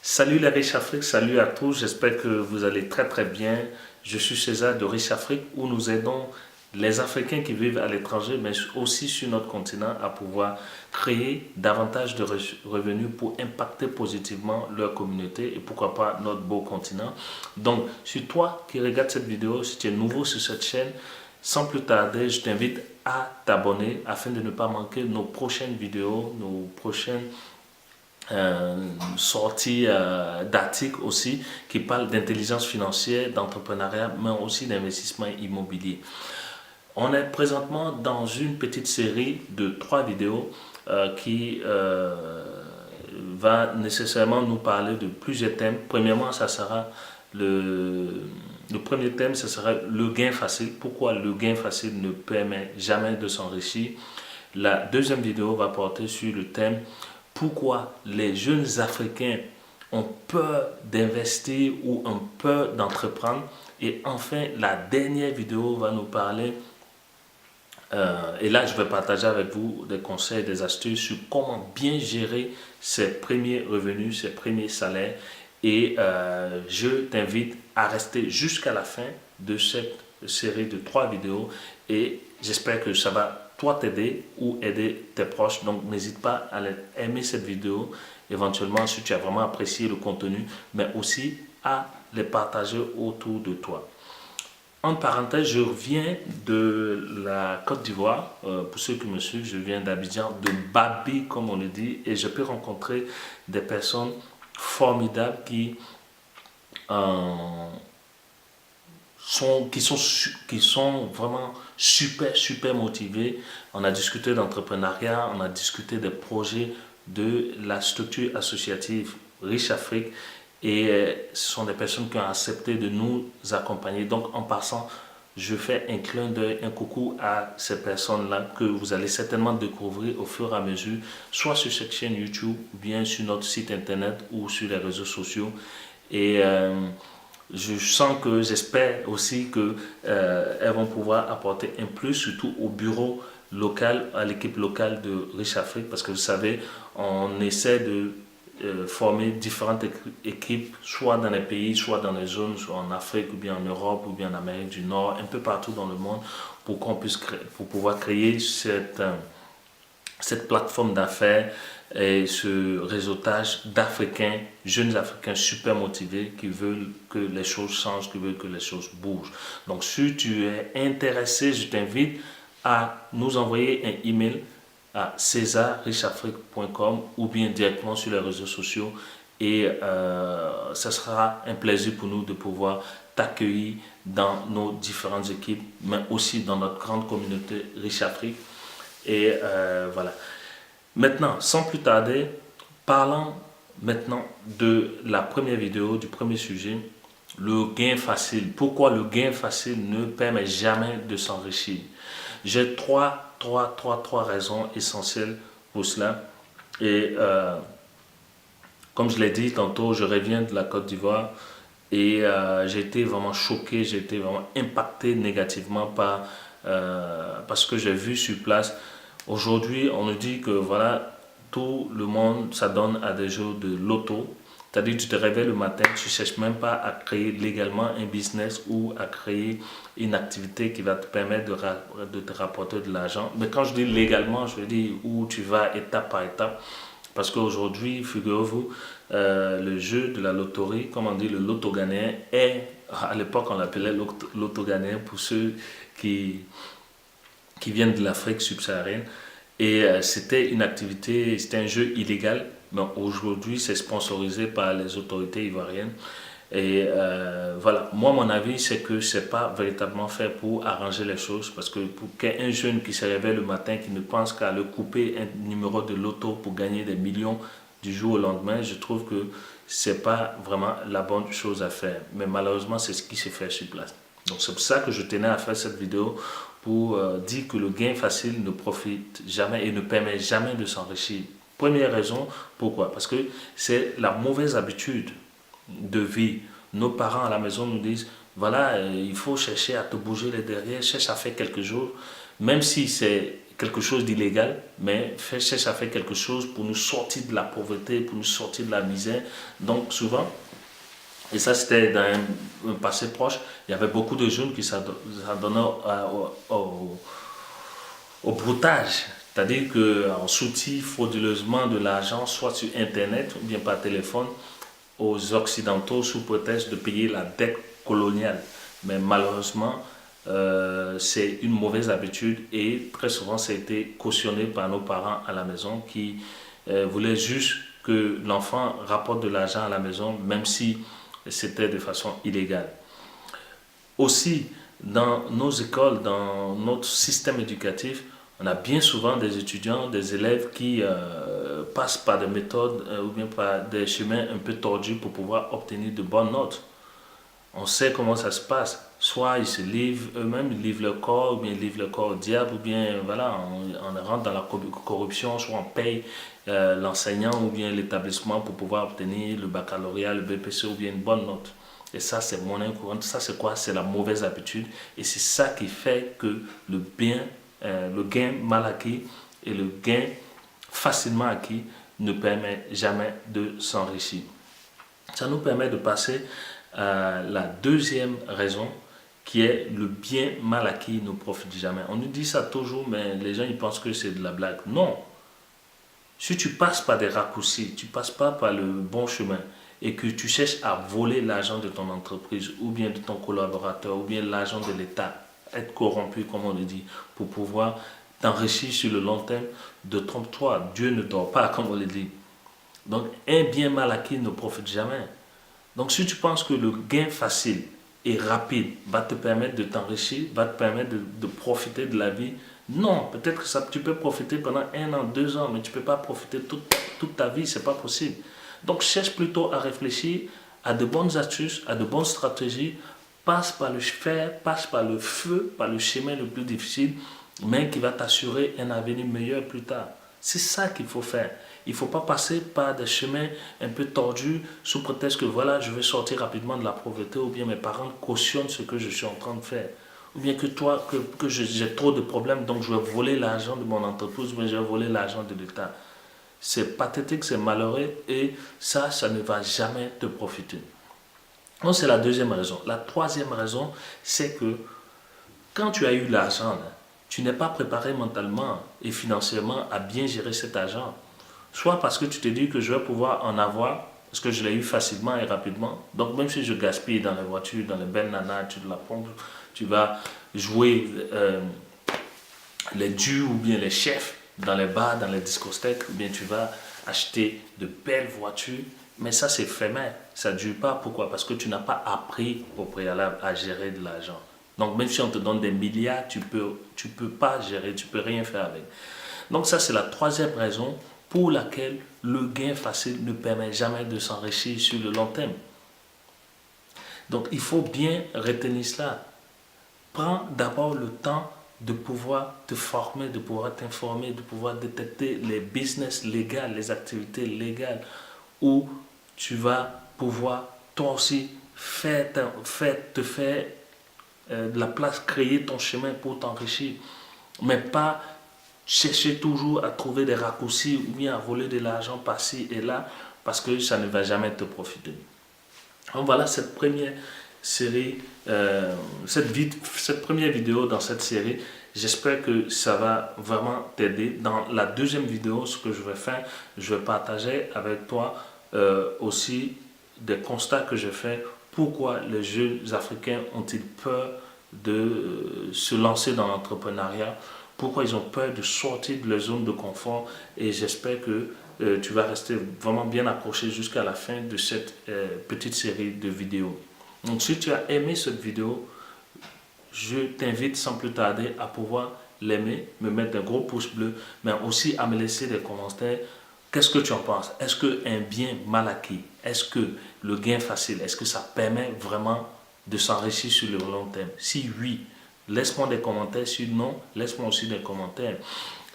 Salut les Riches Afrique, salut à tous, j'espère que vous allez très bien. Je suis César de Riches Afrique où nous aidons les Africains qui vivent à l'étranger mais aussi sur notre continent à pouvoir créer davantage de revenus pour impacter positivement leur communauté et pourquoi pas notre beau continent. Donc, si toi qui regardes cette vidéo, si tu es nouveau sur cette chaîne, sans plus tarder, je t'invite à t'abonner afin de ne pas manquer nos prochaines vidéos, nos prochaines sortie d'articles aussi qui parlent d'intelligence financière, d'entrepreneuriat, mais aussi d'investissement immobilier. On est présentement dans une petite série de 3 vidéos qui va nécessairement nous parler de plusieurs thèmes. Premièrement, ça sera le premier thème, ce sera le gain facile. Pourquoi le gain facile ne permet jamais de s'enrichir. La deuxième vidéo va porter sur le thème pourquoi les jeunes Africains ont peur d'investir ou ont peur d'entreprendre. Et enfin, la dernière vidéo va nous parler, et là je vais partager avec vous des conseils, des astuces sur comment bien gérer ses premiers revenus, ses premiers salaires. Et je t'invite à rester jusqu'à la fin de cette série de 3 vidéos et j'espère que ça va toi t'aider ou aider tes proches. Donc n'hésite pas à aimer cette vidéo éventuellement si tu as vraiment apprécié le contenu, mais aussi à les partager autour de toi. En parenthèse, je reviens de la Côte d'Ivoire. Pour ceux qui me suivent, je viens d'Abidjan, de Babi comme on le dit, et je peux rencontrer des personnes formidables qui sont vraiment super motivés. On a discuté d'entrepreneuriat, on a discuté des projets de la structure associative Riche Afrique et ce sont des personnes qui ont accepté de nous accompagner. Donc en passant, je fais un clin d'œil, un coucou à ces personnes-là que vous allez certainement découvrir au fur et à mesure, soit sur cette chaîne YouTube, ou bien sur notre site internet ou sur les réseaux sociaux. Et je sens que, j'espère aussi qu'elles vont pouvoir apporter un plus, surtout au bureau local, à l'équipe locale de Riche Afrique, parce que vous savez, on essaie de former différentes équipes, soit dans les pays, soit dans les zones, soit en Afrique, ou bien en Europe, ou bien en Amérique du Nord, un peu partout dans le monde, pour qu'on puisse pour pouvoir créer cette plateforme d'affaires et ce réseautage d'Africains, jeunes Africains super motivés qui veulent que les choses changent, qui veulent que les choses bougent. Donc si tu es intéressé, je t'invite à nous envoyer un email à cesarricheafrique.com ou bien directement sur les réseaux sociaux et ce sera un plaisir pour nous de pouvoir t'accueillir dans nos différentes équipes, mais aussi dans notre grande communauté Riche Afrique. Et voilà. Maintenant, sans plus tarder, parlons maintenant de la première vidéo, du premier sujet, le gain facile. Pourquoi le gain facile ne permet jamais de s'enrichir? J'ai trois raisons essentielles pour cela. Et comme je l'ai dit tantôt, je reviens de la Côte d'Ivoire et j'ai été vraiment choqué, j'ai été vraiment impacté négativement par ce que j'ai vu sur place. Aujourd'hui, on nous dit que voilà, tout le monde s'adonne à des jeux de loto. C'est-à-dire que tu te réveilles le matin, tu ne cherches même pas à créer légalement un business ou à créer une activité qui va te permettre de te rapporter de l'argent. Mais quand je dis légalement, je veux dire où tu vas étape par étape. Parce qu'aujourd'hui, figurez-vous, le jeu de la loterie, comme on dit, le loto ghanéen est, à l'époque on l'appelait loto ghanéen pour ceux qui viennent de l'Afrique subsaharienne. Et c'était une activité, c'était un jeu illégal, mais aujourd'hui c'est sponsorisé par les autorités ivoiriennes. Et voilà, moi mon avis c'est que c'est pas véritablement fait pour arranger les choses, parce que pour qu'un jeune qui se réveille le matin, qui ne pense qu'à le couper un numéro de loto pour gagner des millions du jour au lendemain, je trouve que c'est pas vraiment la bonne chose à faire. Mais malheureusement c'est ce qui se fait sur place. Donc c'est pour ça que je tenais à faire cette vidéo pour dire que le gain facile ne profite jamais et ne permet jamais de s'enrichir. Première raison, pourquoi? Parce que c'est la mauvaise habitude de vie. Nos parents à la maison nous disent, voilà, il faut chercher à te bouger les derrière, cherche à faire quelque chose, même si c'est quelque chose d'illégal, mais cherche à faire quelque chose pour nous sortir de la pauvreté, pour nous sortir de la misère. Donc souvent, et ça c'était dans un passé proche, il y avait beaucoup de jeunes qui s'adonnaient au broutage. C'est-à-dire qu'on soutient frauduleusement de l'argent, soit sur Internet ou bien par téléphone, aux Occidentaux sous prétexte de payer la dette coloniale. Mais malheureusement, c'est une mauvaise habitude et très souvent ça a été cautionné par nos parents à la maison qui voulaient juste que l'enfant rapporte de l'argent à la maison, même si c'était de façon illégale. Aussi, dans nos écoles, dans notre système éducatif, on a bien souvent des étudiants, des élèves qui passent par des méthodes ou bien par des chemins un peu tordus pour pouvoir obtenir de bonnes notes. On sait comment ça se passe. Soit ils se livrent eux-mêmes, ils livrent leur corps, ou bien ils livrent leur corps au diable, ou bien voilà, on rentre dans la corruption, soit on paye l'enseignant ou bien l'établissement pour pouvoir obtenir le baccalauréat, le BPC ou bien une bonne note. Et ça, c'est monnaie courante. Ça, c'est quoi? C'est la mauvaise habitude. Et c'est ça qui fait que le gain mal acquis et le gain facilement acquis ne permet jamais de s'enrichir. Ça nous permet de passer à la deuxième raison qui est le bien mal acquis ne profite jamais. On nous dit ça toujours, mais les gens ils pensent que c'est de la blague. Non. Si tu passes par des raccourcis, tu passes pas par le bon chemin et que tu cherches à voler l'argent de ton entreprise ou bien de ton collaborateur ou bien l'argent de l'État, être corrompu comme on le dit, pour pouvoir t'enrichir sur le long terme, trompe-toi, Dieu ne dort pas comme on le dit. Donc un bien mal acquis ne profite jamais. Donc si tu penses que le gain facile et rapide va te permettre de t'enrichir, va te permettre de profiter de la vie, non, peut-être que ça, tu peux profiter pendant 1 an, 2 ans, mais tu ne peux pas profiter toute ta vie, ce n'est pas possible. Donc cherche plutôt à réfléchir à de bonnes astuces, à de bonnes stratégies, passe par le fer, passe par le feu, par le chemin le plus difficile, mais qui va t'assurer un avenir meilleur plus tard. C'est ça qu'il faut faire. Il ne faut pas passer par des chemins un peu tordus sous prétexte que voilà, je vais sortir rapidement de la pauvreté ou bien mes parents cautionnent ce que je suis en train de faire. Ou bien que j'ai trop de problèmes donc je vais voler l'argent de mon entreprise ou bien je vais voler l'argent de l'État. C'est pathétique, c'est malheureux et ça ne va jamais te profiter. Donc c'est la deuxième raison. La troisième raison, c'est que quand tu as eu l'argent, tu n'es pas préparé mentalement et financièrement à bien gérer cet argent. Soit parce que tu te dis que je vais pouvoir en avoir, parce que je l'ai eu facilement et rapidement. Donc même si je gaspille dans les voitures, dans les belles nanas, tu la pompes, tu vas jouer les durs ou bien les chefs dans les bars, dans les discothèques, ou bien tu vas acheter de belles voitures. Mais ça c'est éphémère, ça ne dure pas. Pourquoi? Parce que tu n'as pas appris au préalable à gérer de l'argent. Donc même si on te donne des milliards, tu peux pas gérer, tu peux rien faire avec. Donc ça c'est la troisième raison pour laquelle le gain facile ne permet jamais de s'enrichir sur le long terme. Donc il faut bien retenir cela. Prends d'abord le temps de pouvoir te former, de pouvoir t'informer, de pouvoir détecter les business légaux, les activités légales où tu vas pouvoir toi aussi te faire de la place, créer ton chemin pour t'enrichir. Mais pas chercher toujours à trouver des raccourcis ou bien à voler de l'argent par-ci et là parce que ça ne va jamais te profiter. Donc voilà cette première série, cette première vidéo dans cette série. J'espère que ça va vraiment t'aider. Dans la deuxième vidéo, ce que je vais faire, je vais partager avec toi aussi des constats que je fais. Pourquoi les jeunes Africains ont-ils peur de se lancer dans l'entrepreneuriat? Pourquoi ils ont peur de sortir de leur zone de confort? Et j'espère que tu vas rester vraiment bien accroché jusqu'à la fin de cette petite série de vidéos. Donc si tu as aimé cette vidéo, je t'invite sans plus tarder à pouvoir l'aimer, me mettre un gros pouce bleu, mais aussi à me laisser des commentaires. Qu'est-ce que tu en penses? Est-ce qu'un bien mal acquis, est-ce que le gain facile, est-ce que ça permet vraiment de s'enrichir sur le long terme? Si oui, laisse-moi des commentaires. Si non, laisse-moi aussi des commentaires.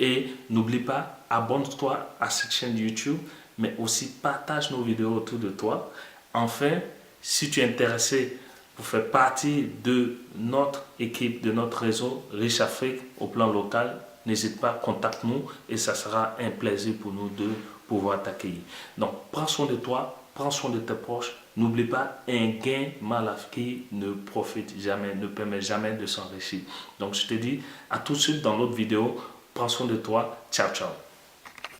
Et n'oublie pas, abonne-toi à cette chaîne YouTube, mais aussi partage nos vidéos autour de toi. Enfin, si tu es intéressé pour faire partie de notre équipe, de notre réseau Riche Afrique au plan local, n'hésite pas, contacte-nous et ça sera un plaisir pour nous de pouvoir t'accueillir. Donc, prends soin de toi, prends soin de tes proches. N'oublie pas, un gain mal acquis ne profite jamais, ne permet jamais de s'enrichir. Donc, je te dis à tout de suite dans l'autre vidéo. Prends soin de toi. Ciao, ciao.